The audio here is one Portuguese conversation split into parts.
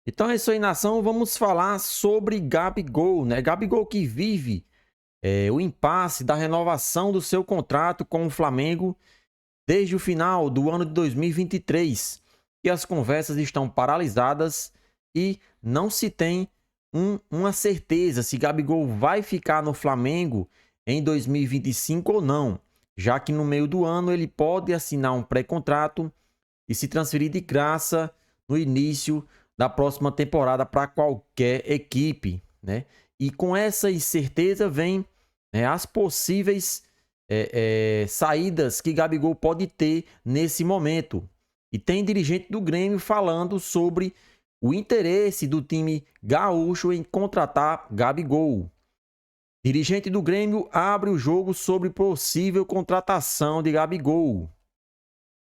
Então é isso aí, nação. Vamos falar sobre Gabigol, né? Gabigol que vive o impasse da renovação do seu contrato com o Flamengo desde o final do ano de 2023, que as conversas estão paralisadas e não se tem uma certeza se Gabigol vai ficar no Flamengo em 2025 ou não, já que no meio do ano ele pode assinar um pré-contrato e se transferir de graça no início da próxima temporada para qualquer equipe, né? E com essa incerteza vem as possíveis saídas que Gabigol pode ter nesse momento. E tem dirigente do Grêmio falando sobre o interesse do time gaúcho em contratar Gabigol. Dirigente do Grêmio abre o jogo sobre possível contratação de Gabigol.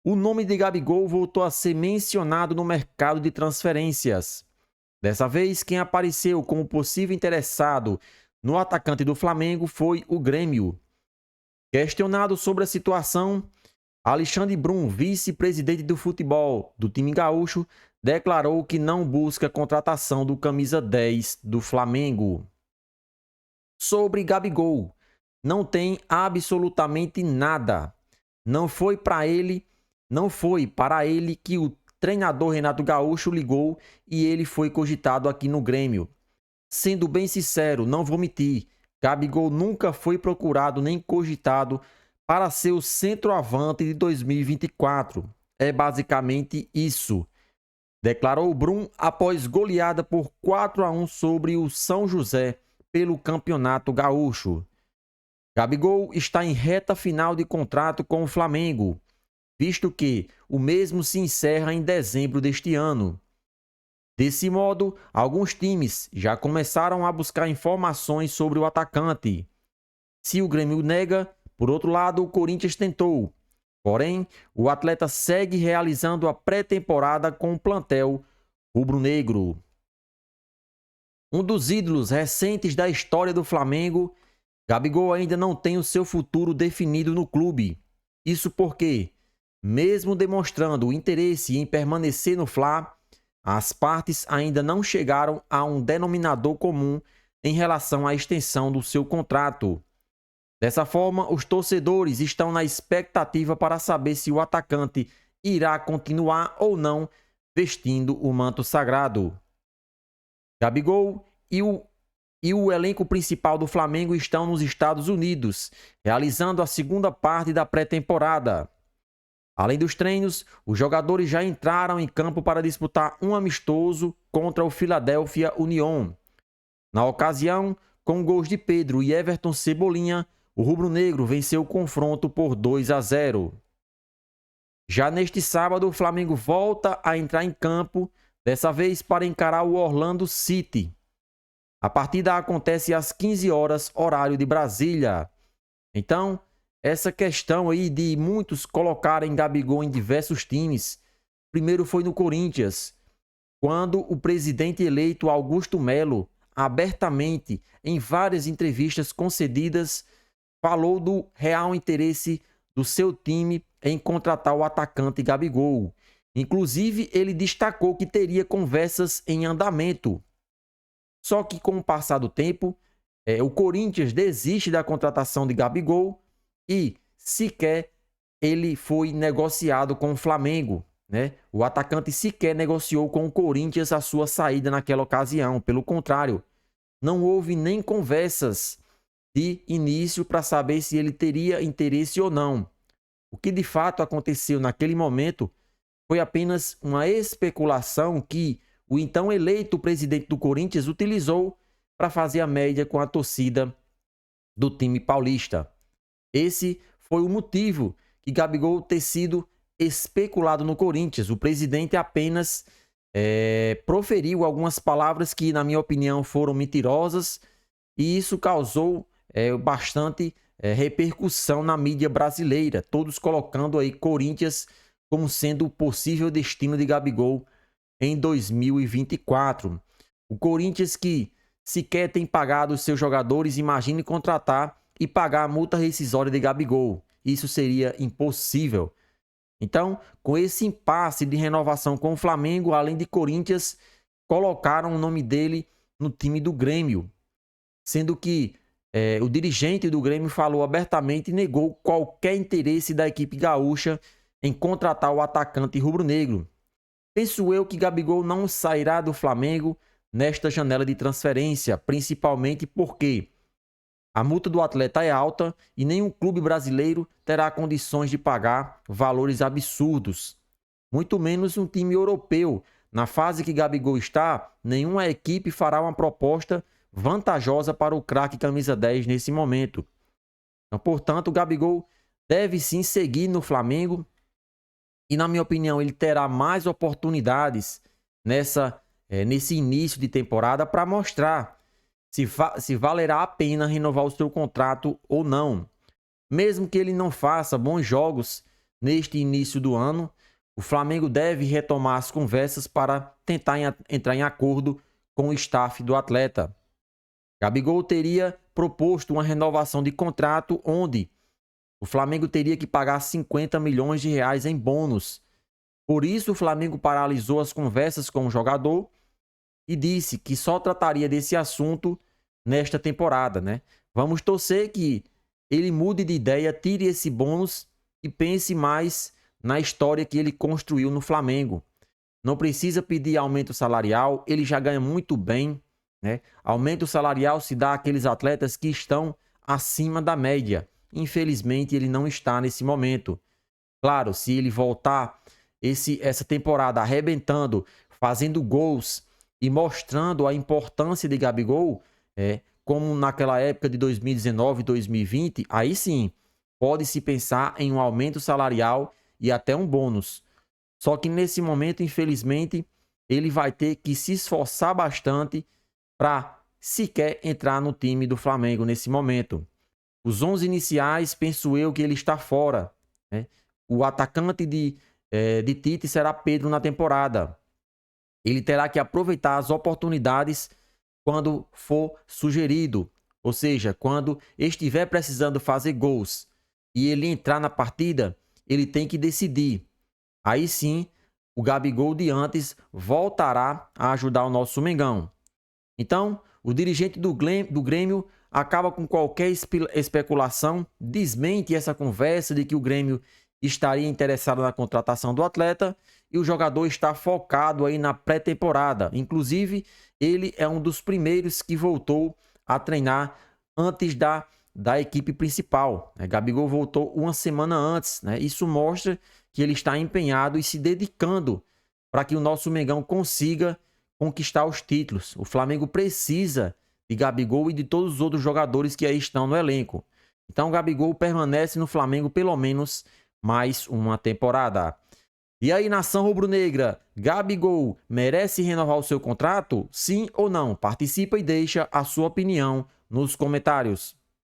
O nome de Gabigol voltou a ser mencionado no mercado de transferências. Dessa vez, quem apareceu como possível interessado no atacante do Flamengo foi o Grêmio. Questionado sobre a situação, Alexandre Brum, vice-presidente do futebol do time gaúcho, declarou que não busca a contratação do camisa 10 do Flamengo. Sobre Gabigol, não tem absolutamente nada. Não foi para ele que o treinador Renato Gaúcho ligou e ele foi cogitado aqui no Grêmio. Sendo bem sincero, não vou mentir, Gabigol nunca foi procurado nem cogitado para ser o centroavante de 2024. É basicamente isso, declarou Brum após goleada por 4-1 sobre o São José pelo Campeonato Gaúcho. Gabigol está em reta final de contrato com o Flamengo, visto que o mesmo se encerra em dezembro deste ano. Desse modo, alguns times já começaram a buscar informações sobre o atacante. Se o Grêmio nega, por outro lado, o Corinthians tentou. Porém, o atleta segue realizando a pré-temporada com o plantel rubro-negro. Um dos ídolos recentes da história do Flamengo, Gabigol ainda não tem o seu futuro definido no clube. Isso porque, mesmo demonstrando o interesse em permanecer no Fla, as partes ainda não chegaram a um denominador comum em relação à extensão do seu contrato. Dessa forma, os torcedores estão na expectativa para saber se o atacante irá continuar ou não vestindo o manto sagrado. Gabigol e o elenco principal do Flamengo estão nos Estados Unidos, realizando a segunda parte da pré-temporada. Além dos treinos, os jogadores já entraram em campo para disputar um amistoso contra o Philadelphia Union. Na ocasião, com gols de Pedro e Everton Cebolinha, o rubro-negro venceu o confronto por 2-0. Já neste sábado, o Flamengo volta a entrar em campo, dessa vez para encarar o Orlando City. A partida acontece às 15 horas, horário de Brasília. Então, essa questão aí de muitos colocarem Gabigol em diversos times, primeiro foi no Corinthians, quando o presidente eleito Augusto Melo, abertamente, em várias entrevistas concedidas, falou do real interesse do seu time em contratar o atacante Gabigol. Inclusive, ele destacou que teria conversas em andamento. Só que com o passar do tempo, o Corinthians desiste da contratação de Gabigol e sequer ele foi negociado com o Flamengo, né? O atacante sequer negociou com o Corinthians a sua saída naquela ocasião. Pelo contrário, não houve nem conversas de início para saber se ele teria interesse ou não. O que de fato aconteceu naquele momento foi apenas uma especulação que o então eleito presidente do Corinthians utilizou para fazer a média com a torcida do time paulista. Esse foi o motivo que Gabigol ter sido especulado no Corinthians. O presidente apenas proferiu algumas palavras que, na minha opinião, foram mentirosas e isso causou bastante repercussão na mídia brasileira. Todos colocando aí Corinthians como sendo o possível destino de Gabigol em 2024. O Corinthians que sequer tem pagado os seus jogadores, imagine contratar e pagar a multa rescisória de Gabigol. Isso seria impossível. Então, com esse impasse de renovação com o Flamengo, além de Corinthians, colocaram o nome dele no time do Grêmio, sendo que o dirigente do Grêmio falou abertamente e negou qualquer interesse da equipe gaúcha em contratar o atacante rubro-negro. Penso eu que Gabigol não sairá do Flamengo nesta janela de transferência, principalmente porque a multa do atleta é alta e nenhum clube brasileiro terá condições de pagar valores absurdos. Muito menos um time europeu. Na fase que Gabigol está, nenhuma equipe fará uma proposta vantajosa para o craque camisa 10 nesse momento. Então, portanto, o Gabigol deve sim seguir no Flamengo e, na minha opinião, ele terá mais oportunidades nesse início de temporada para mostrar se valerá a pena renovar o seu contrato ou não. Mesmo que ele não faça bons jogos neste início do ano, o Flamengo deve retomar as conversas para tentar entrar em acordo com o staff do atleta. Gabigol teria proposto uma renovação de contrato onde o Flamengo teria que pagar 50 milhões de reais em bônus. Por isso, o Flamengo paralisou as conversas com o jogador e disse que só trataria desse assunto nesta temporada, né? Vamos torcer que ele mude de ideia, tire esse bônus e pense mais na história que ele construiu no Flamengo. Não precisa pedir aumento salarial, ele já ganha muito bem, né? Aumento salarial se dá àqueles atletas que estão acima da média. Infelizmente, ele não está nesse momento. Claro, se ele voltar essa temporada arrebentando, fazendo gols e mostrando a importância de Gabigol, como naquela época de 2019 e 2020, aí sim, pode-se pensar em um aumento salarial e até um bônus. Só que nesse momento, infelizmente, ele vai ter que se esforçar bastante para sequer entrar no time do Flamengo nesse momento. Os 11 iniciais, penso eu que ele está fora, né? O atacante de Tite será Pedro na temporada. Ele terá que aproveitar as oportunidades quando for sugerido. Ou seja, quando estiver precisando fazer gols e ele entrar na partida, ele tem que decidir. Aí sim, o Gabigol de antes voltará a ajudar o nosso Mengão. Então, o dirigente do Grêmio acaba com qualquer especulação, desmente essa conversa de que o Grêmio estaria interessado na contratação do atleta e o jogador está focado aí na pré-temporada. Inclusive, ele é um dos primeiros que voltou a treinar antes da equipe principal. Gabigol voltou uma semana antes, né? Isso mostra que ele está empenhado e se dedicando para que o nosso Mengão consiga conquistar os títulos. O Flamengo precisa de Gabigol e de todos os outros jogadores que aí estão no elenco. Então o Gabigol permanece no Flamengo pelo menos mais uma temporada. E aí, nação rubro-negra, Gabigol merece renovar o seu contrato? Sim ou não? Participa e deixa a sua opinião nos comentários.